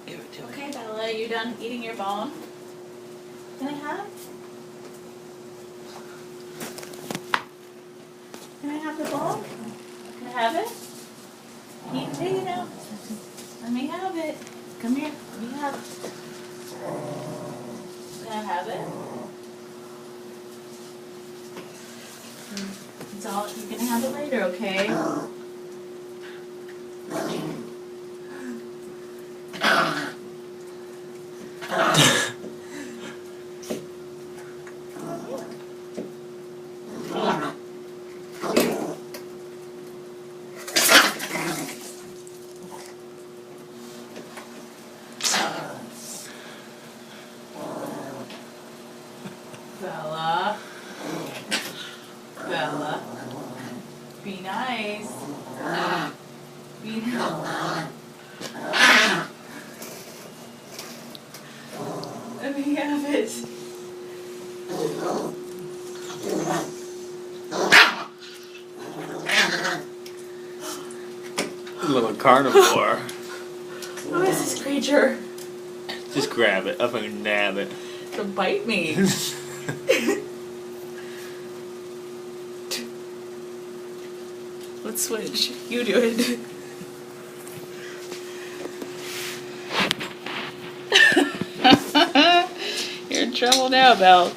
Give it to me. Okay, Bella, you done eating your bone? Can I have? Can I have the bone? Can I have it? Can you take it out? Let me have it. Come here. Let me have it. Can I have it? It's all, you can have it later, okay? Bella. Bella. Be nice. Be nice. Let me have it. Little carnivore. Who is this creature? Just grab it up and nab it. Don't bite me. Let's switch. You do it. You're in trouble now, Belle.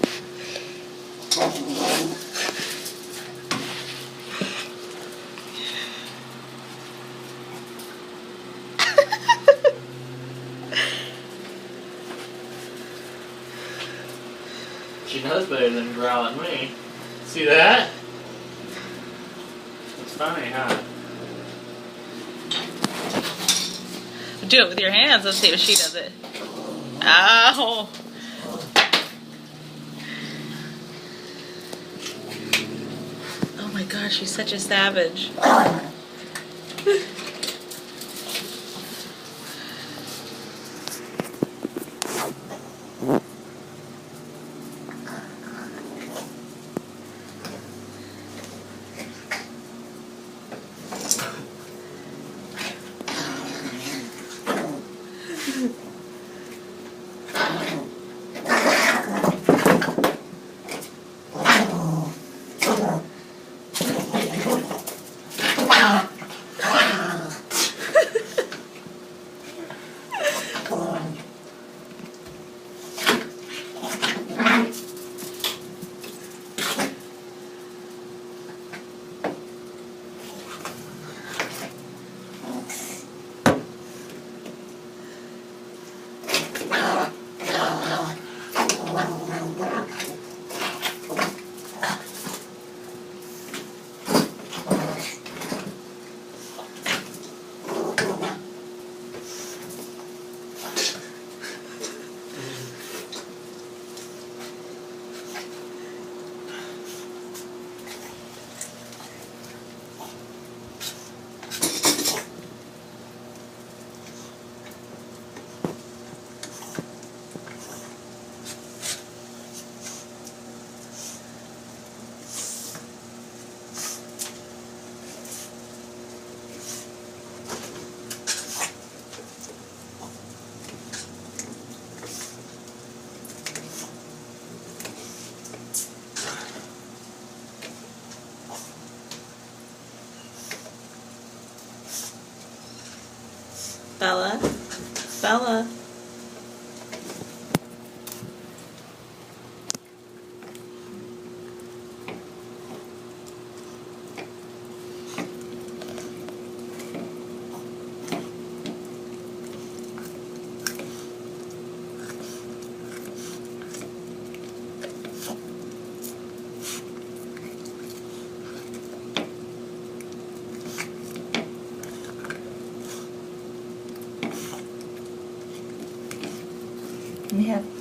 She knows better than growling me. See that? It's funny, huh? Do it with your hands. Let's see if she does it. Ow! Oh my gosh, she's such a savage. Bella? Bella? Let me have